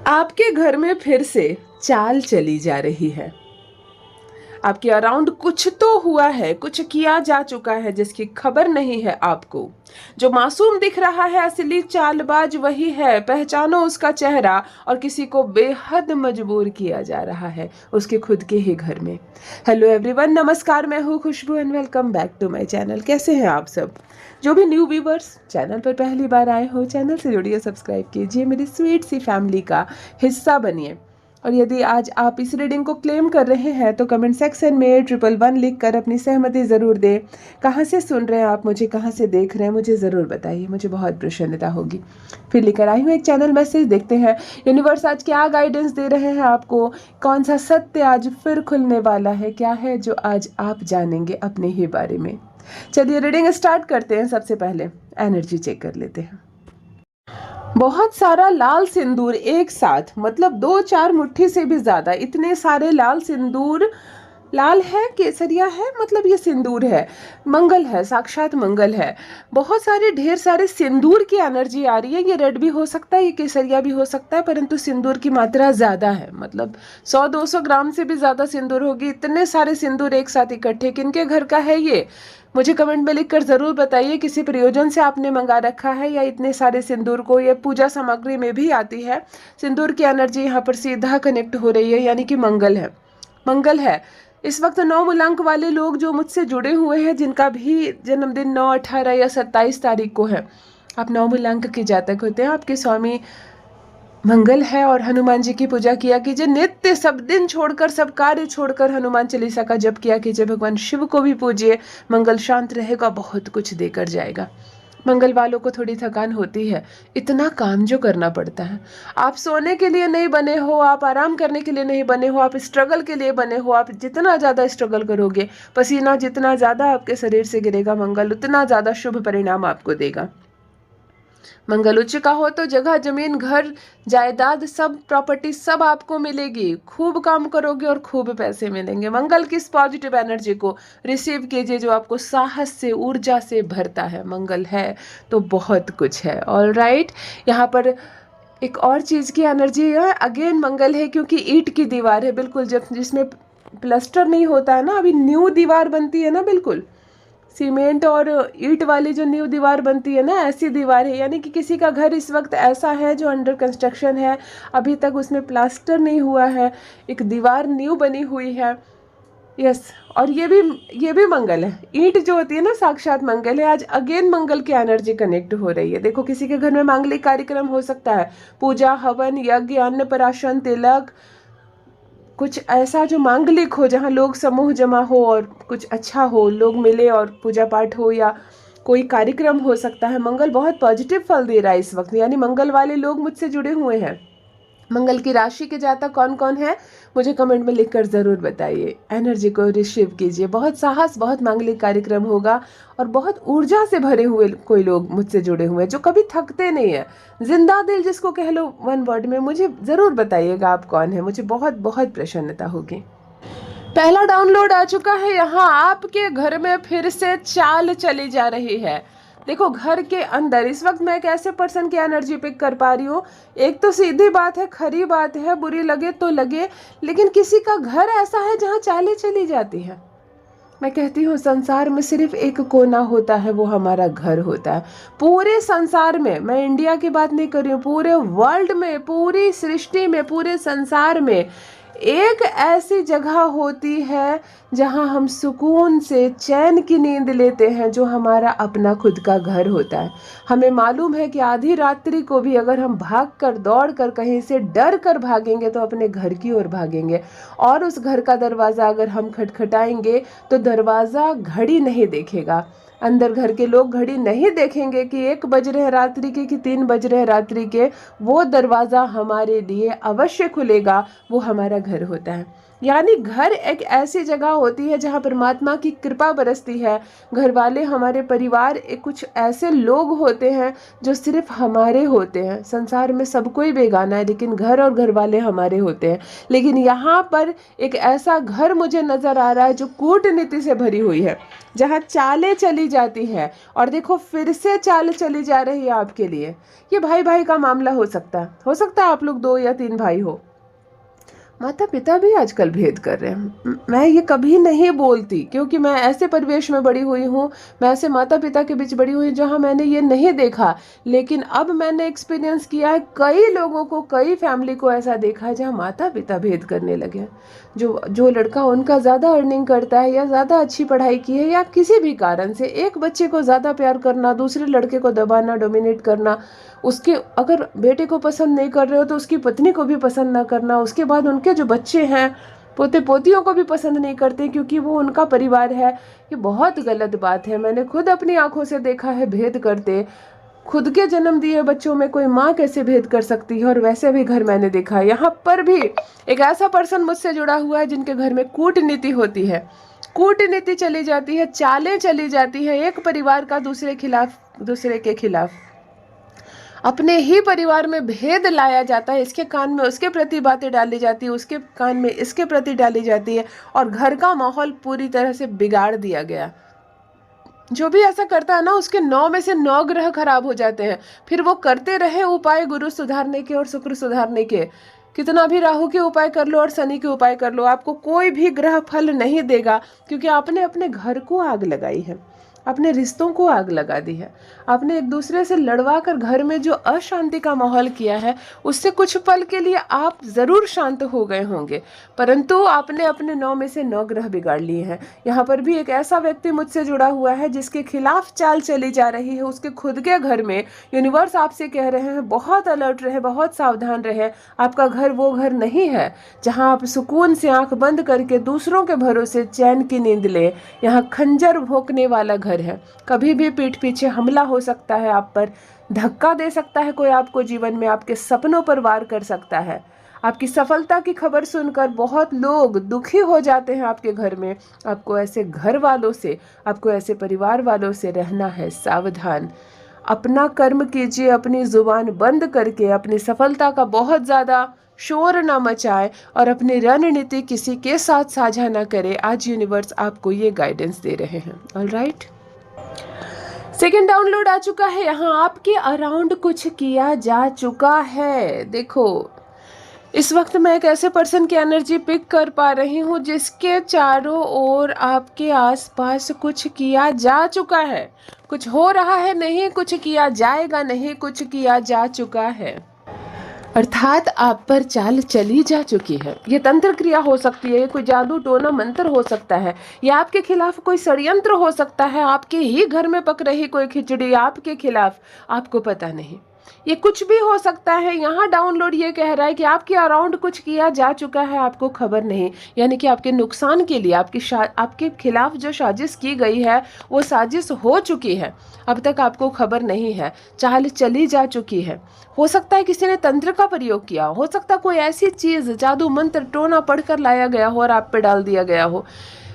आपके घर में फिर से चाल चली जा रही है। आपके अराउंड कुछ तो हुआ है, कुछ किया जा चुका है जिसकी खबर नहीं है आपको। जो मासूम दिख रहा है असली चालबाज वही है, पहचानो उसका चेहरा। और किसी को बेहद मजबूर किया जा रहा है उसके खुद के ही घर में। हेलो एवरीवन, नमस्कार, मैं हूँ Khushboo and welcome back to my channel. कैसे हैं आप सब? जो भी न्यू व्यूवर्स चैनल पर पहली बार आए हो, चैनल से जुड़िए, सब्सक्राइब कीजिए, मेरी स्वीट सी फैमिली का हिस्सा बनिए। और यदि आज आप इस रीडिंग को क्लेम कर रहे हैं तो कमेंट सेक्शन में 111 लिख कर अपनी सहमति ज़रूर दें। कहाँ से सुन रहे हैं आप मुझे, कहाँ से देख रहे हैं, मुझे ज़रूर बताइए, मुझे बहुत प्रसन्नता होगी। फिर लेकर आई हूँ एक चैनल मैसेज, देखते हैं यूनिवर्स आज क्या गाइडेंस दे रहे हैं आपको। कौन सा सत्य आज फिर खुलने वाला है, क्या है जो आज आप जानेंगे अपने ही बारे में। चलिए रीडिंग स्टार्ट करते हैं। सबसे पहले एनर्जी चेक कर लेते हैं। बहुत सारा लाल सिंदूर एक साथ, मतलब 2-4 मुट्ठी से भी ज्यादा, इतने सारे लाल सिंदूर। लाल है, केसरिया है, मतलब ये सिंदूर है, मंगल है, साक्षात मंगल है। बहुत सारे, ढेर सारे सिंदूर की एनर्जी आ रही है। ये रेड भी हो सकता है, ये केसरिया भी हो सकता है, परंतु सिंदूर की मात्रा ज्यादा है, मतलब 100-200 ग्राम से भी ज्यादा सिंदूर होगी। इतने सारे सिंदूर एक साथ इकट्ठे, किनके घर का है ये? मुझे कमेंट में लिखकर ज़रूर बताइए। किसी प्रयोजन से आपने मंगा रखा है या इतने सारे सिंदूर को, ये पूजा सामग्री में भी आती है। सिंदूर की एनर्जी यहाँ पर सीधा कनेक्ट हो रही है, यानी कि मंगल है, मंगल है। इस वक्त 9 मूलांक वाले लोग जो मुझसे जुड़े हुए हैं, जिनका भी जन्मदिन 9, 18 या 27 तारीख को है, आप 9 मूलांक के जातक होते हैं। आपके स्वामी मंगल है और हनुमान जी की पूजा किया कीजिए। नित्य सब दिन छोड़कर, सब कार्य छोड़कर हनुमान चालीसा का जप किया कीजिए। भगवान शिव को भी पूजिए। मंगल शांत रहेगा, बहुत कुछ देकर जाएगा। मंगल वालों को थोड़ी थकान होती है, इतना काम जो करना पड़ता है। आप सोने के लिए नहीं बने हो, आप आराम करने के लिए नहीं बने हो, आप स्ट्रगल के लिए बने हो। आप जितना ज़्यादा स्ट्रगल करोगे, पसीना जितना ज़्यादा आपके शरीर से गिरेगा, मंगल उतना ज़्यादा शुभ परिणाम आपको देगा। मंगल उच्च का हो तो जगह, जमीन, घर, जायदाद, सब प्रॉपर्टी सब आपको मिलेगी। खूब काम करोगे और खूब पैसे मिलेंगे। मंगल की इस पॉजिटिव एनर्जी को रिसीव कीजिए जो आपको साहस से, ऊर्जा से भरता है। मंगल है तो बहुत कुछ है। ऑल राइट, यहाँ पर एक और चीज़ की एनर्जी है। अगेन मंगल है, क्योंकि ईंट की दीवार है, बिल्कुल जब जिसमें प्लास्टर नहीं होता है ना, अभी न्यू दीवार बनती है ना, बिल्कुल सीमेंट और ईंट वाली जो न्यू दीवार बनती है ना, ऐसी दीवार है। यानी कि किसी का घर इस वक्त ऐसा है जो अंडर कंस्ट्रक्शन है, अभी तक उसमें प्लास्टर नहीं हुआ है, एक दीवार न्यू बनी हुई है। यस, और ये भी मंगल है। ईंट जो होती है ना, साक्षात मंगल है। आज अगेन मंगल की एनर्जी कनेक्ट हो रही है। देखो, किसी के घर में मांगलिक कार्यक्रम हो सकता है, पूजा, हवन, यज्ञ, अन्नप्राशन, तिलक, कुछ ऐसा जो मांगलिक हो, जहाँ लोग समूह जमा हो और कुछ अच्छा हो, लोग मिले और पूजा पाठ हो, या कोई कार्यक्रम हो सकता है। मंगल बहुत पॉजिटिव फल दे रहा है इस वक्त, यानी मंगल वाले लोग मुझसे जुड़े हुए हैं। मंगल की राशि के जातक कौन कौन है, मुझे कमेंट में लिखकर ज़रूर बताइए। एनर्जी को रिसीव कीजिए। बहुत साहस, बहुत मांगलिक कार्यक्रम होगा और बहुत ऊर्जा से भरे हुए कोई लोग मुझसे जुड़े हुए हैं जो कभी थकते नहीं है। जिंदा दिल जिसको कह लो, वन वर्ड में मुझे ज़रूर बताइएगा आप कौन है, मुझे बहुत बहुत प्रसन्नता होगी। पहला डाउनलोड आ चुका है। यहाँ आपके घर में फिर से चाल चली जा रही है। देखो, घर के अंदर इस वक्त मैं एक ऐसे पर्सन की एनर्जी पिक कर पा रही हूँ। एक तो सीधी बात है, खरी बात है, बुरी लगे तो लगे, लेकिन किसी का घर ऐसा है जहाँ चालें चली जाती है। मैं कहती हूँ संसार में सिर्फ एक कोना होता है, वो हमारा घर होता है। पूरे संसार में, मैं इंडिया की बात नहीं कर रही हूँ, पूरे वर्ल्ड में, पूरी सृष्टि में, पूरे संसार में एक ऐसी जगह होती है जहाँ हम सुकून से चैन की नींद लेते हैं, जो हमारा अपना खुद का घर होता है। हमें मालूम है कि आधी रात्रि को भी अगर हम भाग कर, दौड़ कर, कहीं से डर कर भागेंगे तो अपने घर की ओर भागेंगे। और उस घर का दरवाज़ा अगर हम खटखटाएंगे तो दरवाज़ा घड़ी नहीं देखेगा, अंदर घर के लोग घड़ी नहीं देखेंगे कि 1 बज रहे हैं रात्रि के कि 3 बज रहे हैं रात्रि के। वो दरवाज़ा हमारे लिए अवश्य खुलेगा, वो हमारा घर होता है। यानी घर एक ऐसी जगह होती है जहाँ परमात्मा की कृपा बरसती है। घर वाले, हमारे परिवार एक कुछ ऐसे लोग होते हैं जो सिर्फ हमारे होते हैं। संसार में सब कोई बेगाना है, लेकिन घर और घर वाले हमारे होते हैं। लेकिन यहाँ पर एक ऐसा घर मुझे नज़र आ रहा है जो कूटनीति से भरी हुई है, जहाँ चालें चली जाती हैं। और देखो, फिर से चाल चली जा रही है आपके लिए। ये भाई भाई का मामला हो सकता है आप लोग 2 या 3 भाई हो। माता पिता भी आजकल भेद कर रहे हैं। मैं ये कभी नहीं बोलती, क्योंकि मैं ऐसे परिवेश में बड़ी हुई हूँ, मैं ऐसे माता पिता के बीच बड़ी हुई जहाँ मैंने ये नहीं देखा। लेकिन अब मैंने एक्सपीरियंस किया है, कई लोगों को, कई फैमिली को ऐसा देखा है जहाँ माता पिता भेद करने लगे हैं। जो लड़का उनका ज़्यादा अर्निंग करता है या ज़्यादा अच्छी पढ़ाई की है या किसी भी कारण से एक बच्चे को ज़्यादा प्यार करना, दूसरे लड़के को दबाना, डोमिनेट करना, उसके अगर बेटे को पसंद नहीं कर रहे हो तो उसकी पत्नी को भी पसंद ना करना, उसके बाद उनके जो बच्चे हैं, पोते पोतियों को भी पसंद नहीं करते क्योंकि वो उनका परिवार है। ये बहुत गलत बात है। मैंने खुद अपनी आंखों से देखा है भेद करते। खुद के जन्म दिए बच्चों में कोई माँ कैसे भेद कर सकती है। और वैसे भी घर मैंने देखा है, यहाँ पर भी एक ऐसा पर्सन मुझसे जुड़ा हुआ है जिनके घर में कूटनीति होती है, कूटनीति चली जाती है, चालें चली जाती है, एक परिवार का दूसरे के खिलाफ अपने ही परिवार में भेद लाया जाता है। इसके कान में उसके प्रति बातें डाली जाती है, उसके कान में इसके प्रति डाली जाती है, और घर का माहौल पूरी तरह से बिगाड़ दिया गया। जो भी ऐसा करता है ना, उसके 9 में से 9 ग्रह खराब हो जाते हैं। फिर वो करते रहे उपाय गुरु सुधारने के और शुक्र सुधारने के। कितना भी राहु के उपाय कर लो और शनि के उपाय कर लो, आपको कोई भी ग्रह फल नहीं देगा, क्योंकि आपने अपने घर को आग लगाई है, अपने रिश्तों को आग लगा दी है। आपने एक दूसरे से लड़वा कर घर में जो अशांति का माहौल किया है, उससे कुछ पल के लिए आप ज़रूर शांत हो गए होंगे, परंतु आपने अपने 9 में से 9 ग्रह बिगाड़ लिए हैं। यहाँ पर भी एक ऐसा व्यक्ति मुझसे जुड़ा हुआ है जिसके खिलाफ चाल चली जा रही है, उसके खुद के घर में। यूनिवर्स आपसे कह रहे हैं बहुत अलर्ट रहे, बहुत सावधान रहे। आपका घर वो घर नहीं है जहाँ आप सुकून से आंख बंद करके दूसरों के भरोसे चैन की नींद ले। यहाँ खंजर भोंकने वाला घर है। कभी भी पीठ पीछे हमला हो सकता है, आप पर धक्का दे सकता है कोई, आपको जीवन में आपके सपनों पर वार कर सकता है। आपकी सफलता की खबर सुनकर बहुत लोग दुखी हो जाते हैं आपके घर में। आपको ऐसे घर वालों से, आपको ऐसे परिवार वालों से रहना है सावधान। अपना कर्म कीजिए, अपनी जुबान बंद करके अपनी सफलता का बहुत ज़्यादा शोर ना मचाए और अपनी रणनीति किसी के साथ साझा ना करे। आज यूनिवर्स आपको ये गाइडेंस दे रहे हैं। ऑलराइट, सेकेंड डाउनलोड आ चुका है। यहाँ आपके अराउंड कुछ किया जा चुका है। देखो, इस वक्त मैं एक ऐसे पर्सन की एनर्जी पिक कर पा रही हूँ जिसके चारों ओर आपके आसपास कुछ किया जा चुका है। कुछ हो रहा है नहीं, कुछ किया जाएगा नहीं, कुछ किया जा चुका है। अर्थात आप पर चाल चली जा चुकी है। ये तंत्र क्रिया हो सकती है, कोई जादू टोना मंत्र हो सकता है, या आपके खिलाफ कोई षड्यंत्र हो सकता है। आपके ही घर में पक रही कोई खिचड़ी आपके खिलाफ, आपको पता नहीं। ये कुछ भी हो सकता है। यहाँ डाउनलोड ये कह रहा है कि आपके अराउंड कुछ किया जा चुका है, आपको खबर नहीं। यानी कि आपके नुकसान के लिए, आपके खिलाफ जो साजिश की गई है वो साजिश हो चुकी है, अब तक आपको खबर नहीं है। चाल चली जा चुकी है। हो सकता है किसी ने तंत्र का प्रयोग किया, हो सकता है कोई ऐसी चीज़, जादू मंत्र टोना पढ़कर लाया गया हो और आप पे डाल दिया गया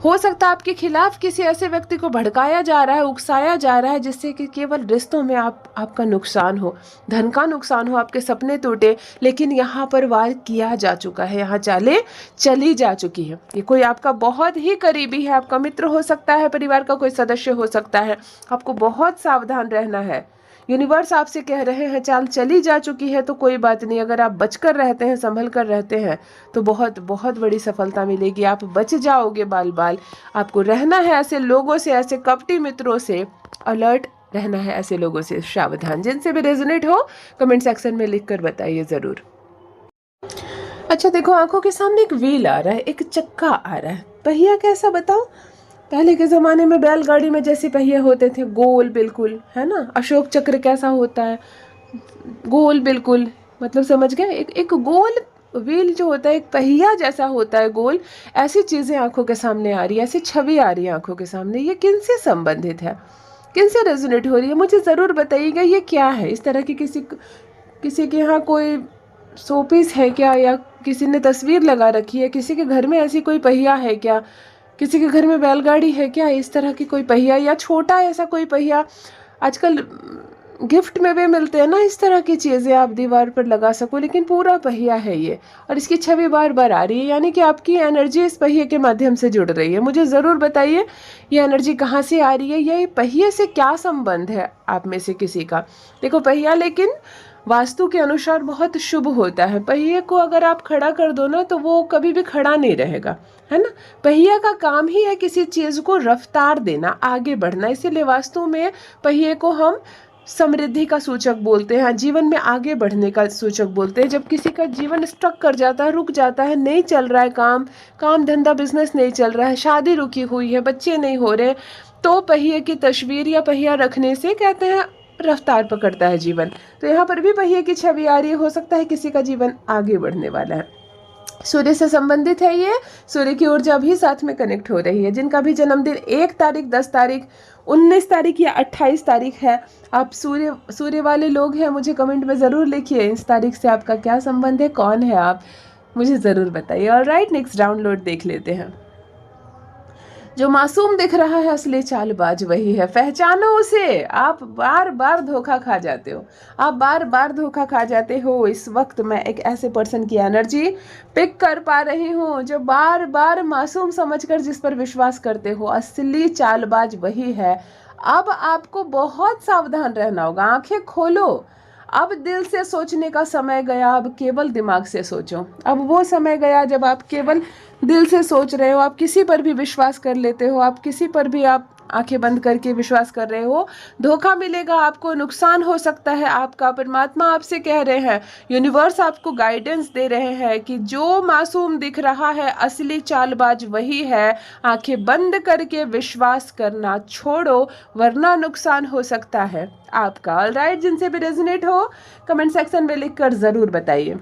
हो सकता है आपके खिलाफ किसी ऐसे व्यक्ति को भड़काया जा रहा है, उकसाया जा रहा है, जिससे कि केवल रिश्तों में आपका नुकसान हो, धन का नुकसान हो, आपके सपने टूटे। लेकिन यहाँ पर वार किया जा चुका है, यहाँ चालें चली जा चुकी है। ये कोई आपका बहुत ही करीबी है, आपका मित्र हो सकता है, परिवार का कोई सदस्य हो सकता है। आपको बहुत सावधान रहना है। यूनिवर्स आपसे कह रहे हैं चाल चली जा चुकी है तो कोई बात नहीं। अगर आप बचकर रहते हैं, संभल कर रहते हैं तो बहुत बहुत बड़ी सफलता मिलेगी। आप बच जाओगे बाल बाल। आपको रहना है ऐसे लोगों से, ऐसे कपटी मित्रों से अलर्ट रहना है, ऐसे लोगों से सावधान। जिनसे भी रेजोनेट हो कमेंट सेक्शन में लिख कर बताइए ज़रूर। अच्छा देखो, आंखों के सामने एक व्हील आ रहा है, एक चक्का आ रहा है। पहिया कैसा बताओ? पहले के ज़माने में बैलगाड़ी में जैसे पहिए होते थे, गोल बिल्कुल, है ना। अशोक चक्र कैसा होता है, गोल बिल्कुल, मतलब समझ गए। एक गोल व्हील जो होता है, एक पहिया जैसा होता है गोल। ऐसी चीज़ें आंखों के सामने आ रही है, ऐसी छवि आ रही है आंखों के सामने। ये किन से संबंधित है, किन से रेजोनेट हो रही है, मुझे ज़रूर बताइएगा। ये क्या है? इस तरह की किसी के यहाँ कोई शोपीस है क्या, या किसी ने तस्वीर लगा रखी है, किसी के घर में ऐसी कोई पहिया है क्या, किसी के घर में बैलगाड़ी है क्या, इस तरह की कोई पहिया या छोटा ऐसा कोई पहिया। आजकल गिफ्ट में भी मिलते हैं ना इस तरह की चीज़ें, आप दीवार पर लगा सको, लेकिन पूरा पहिया है ये और इसकी छवि बार बार आ रही है, यानी कि आपकी एनर्जी इस पहिए के माध्यम से जुड़ रही है। मुझे ज़रूर बताइए ये एनर्जी कहाँ से आ रही है, ये पहिए से क्या संबंध है आप में से किसी का। देखो पहिया लेकिन वास्तु के अनुसार बहुत शुभ होता है। पहिए को अगर आप खड़ा कर दो ना तो वो कभी भी खड़ा नहीं रहेगा, है ना। पहिया का काम ही है किसी चीज़ को रफ्तार देना, आगे बढ़ना, इसीलिए वास्तु में पहिए को हम समृद्धि का सूचक बोलते हैं, जीवन में आगे बढ़ने का सूचक बोलते हैं। जब किसी का जीवन स्टक कर जाता है, रुक जाता है, नहीं चल रहा है काम धंधा बिजनेस नहीं चल रहा है, शादी रुकी हुई है, बच्चे नहीं हो रहे, तो पहिए की तस्वीर या पहिया रखने से कहते हैं रफ्तार पकड़ता है जीवन। तो यहाँ पर भी पहिए की छवि आ रही है, हो सकता है किसी का जीवन आगे बढ़ने वाला है। सूर्य से संबंधित है ये, सूर्य की ऊर्जा भी साथ में कनेक्ट हो रही है। जिनका भी जन्मदिन 1 तारीख, 10 तारीख, 19 तारीख या 28 तारीख है, आप सूर्य वाले लोग हैं, मुझे कमेंट में ज़रूर लिखिए इस तारीख से आपका क्या संबंध है, कौन है आप, मुझे ज़रूर बताइए। ऑलराइट, नेक्स्ट डाउनलोड देख लेते हैं। जो मासूम दिख रहा है असली चालबाज वही है, पहचानो उसे। आप बार बार धोखा खा जाते हो, आप बार बार धोखा खा जाते हो। इस वक्त मैं एक ऐसे पर्सन की एनर्जी पिक कर पा रही हूँ जो बार बार मासूम समझकर जिस पर विश्वास करते हो, असली चालबाज वही है। अब आपको बहुत सावधान रहना होगा, आंखें खोलो। अब दिल से सोचने का समय गया, अब केवल दिमाग से सोचो। अब वो समय गया जब आप केवल दिल से सोच रहे हो, आप किसी पर भी विश्वास कर लेते हो, आप किसी पर भी आप आंखें बंद करके विश्वास कर रहे हो, धोखा मिलेगा आपको, नुकसान हो सकता है आपका। परमात्मा आपसे कह रहे हैं, यूनिवर्स आपको गाइडेंस दे रहे हैं कि जो मासूम दिख रहा है असली चालबाज वही है। आंखें बंद करके विश्वास करना छोड़ो, वरना नुकसान हो सकता है आपका। ऑलराइट, जिनसे भी रेजोनेट हो कमेंट सेक्शन में लिखकर ज़रूर बताइए।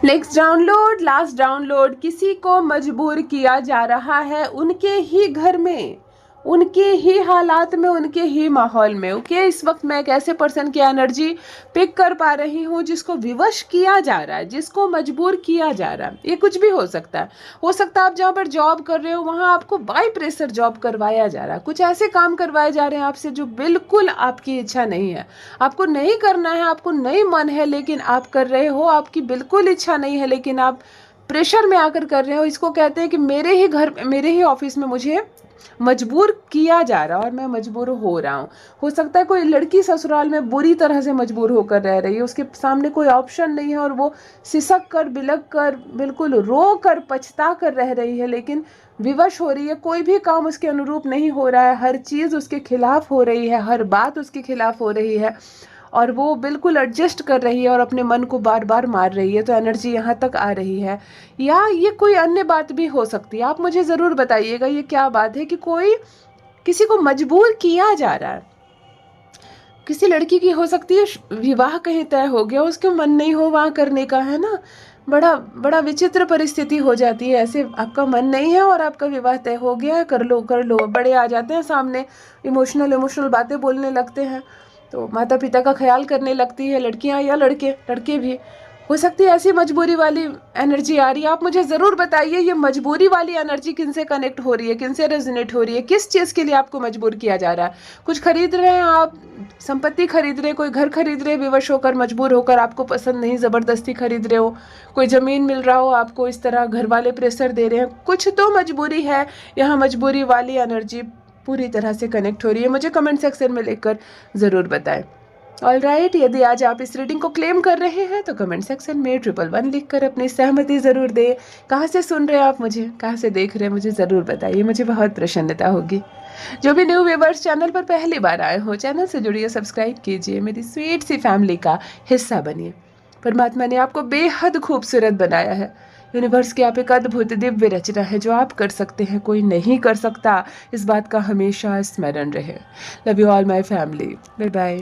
Next download, last download. किसी को मजबूर किया जा रहा है उनके ही घर में, उनके ही हालात में, उनके ही माहौल में। ओके, इस वक्त मैं एक ऐसे पर्सन की एनर्जी पिक कर पा रही हूँ जिसको विवश किया जा रहा है, जिसको मजबूर किया जा रहा है। ये कुछ भी हो सकता है। हो सकता है आप जहाँ पर जॉब कर रहे हो वहाँ आपको बाय प्रेशर जॉब करवाया जा रहा है, कुछ ऐसे काम करवाए जा रहे हैं आपसे जो बिल्कुल आपकी इच्छा नहीं है, आपको नहीं करना है, आपको नहीं मन है, लेकिन आप कर रहे हो। आपकी बिल्कुल इच्छा नहीं है लेकिन आप प्रेशर में आकर कर रहे हो। इसको कहते हैं कि मेरे ही घर, मेरे ही ऑफिस में मुझे मजबूर किया जा रहा है और मैं मजबूर हो रहा हूँ। हो सकता है कोई लड़की ससुराल में बुरी तरह से मजबूर होकर रह रही है, उसके सामने कोई ऑप्शन नहीं है और वो सिसक कर, बिलक कर, बिल्कुल रो कर, पछता कर रह रही है, लेकिन विवश हो रही है। कोई भी काम उसके अनुरूप नहीं हो रहा है, हर चीज़ उसके खिलाफ हो रही है, हर बात उसके खिलाफ हो रही है और वो बिल्कुल एडजस्ट कर रही है और अपने मन को बार बार मार रही है। तो एनर्जी यहाँ तक आ रही है, या ये कोई अन्य बात भी हो सकती है। आप मुझे ज़रूर बताइएगा ये क्या बात है कि कोई किसी को मजबूर किया जा रहा है। किसी लड़की की हो सकती है विवाह कहीं तय हो गया, उसके मन नहीं हो वहाँ करने का, है ना। बड़ा विचित्र परिस्थिति हो जाती है ऐसे, आपका मन नहीं है और आपका विवाह तय हो गया है, कर लो कर लो। बड़े आ जाते हैं सामने, इमोशनल बातें बोलने लगते हैं, तो माता पिता का ख्याल करने लगती है लड़कियां या लड़के भी। हो सकती है ऐसी मजबूरी वाली एनर्जी आ रही है। आप मुझे ज़रूर बताइए ये मजबूरी वाली एनर्जी किनसे कनेक्ट हो रही है, किनसे रेजोनेट हो रही है, किस चीज़ के लिए आपको मजबूर किया जा रहा है। कुछ खरीद रहे हैं आप, संपत्ति खरीद रहे, कोई घर खरीद रहे, विवश होकर, मजबूर होकर, आपको पसंद नहीं, ज़बरदस्ती खरीद रहे हो। कोई ज़मीन मिल रहा हो आपको, इस तरह घर वाले प्रेशर दे रहे हैं, कुछ तो मजबूरी है। यहाँ मजबूरी वाली एनर्जी पूरी तरह से कनेक्ट हो रही है। मुझे कमेंट सेक्शन में लिखकर ज़रूर बताएं। ऑलराइट, यदि आज आप इस रीडिंग को क्लेम कर रहे हैं तो कमेंट सेक्शन में 111 लिखकर अपनी सहमति ज़रूर दें। कहाँ से सुन रहे हैं आप मुझे, कहाँ से देख रहे हैं, मुझे ज़रूर बताइए, मुझे बहुत प्रसन्नता होगी। जो भी न्यू व्यूअर्स चैनल पर पहली बार आए हो, चैनल से जुड़िए, सब्सक्राइब कीजिए, मेरी स्वीट सी फैमिली का हिस्सा बनिए। परमात्मा ने आपको बेहद खूबसूरत बनाया है। यूनिवर्स की आप एक अद्भुत दिव्य रचना है, जो आप कर सकते हैं कोई नहीं कर सकता। इस बात का हमेशा स्मरण रहे। Love you all my family, bye bye.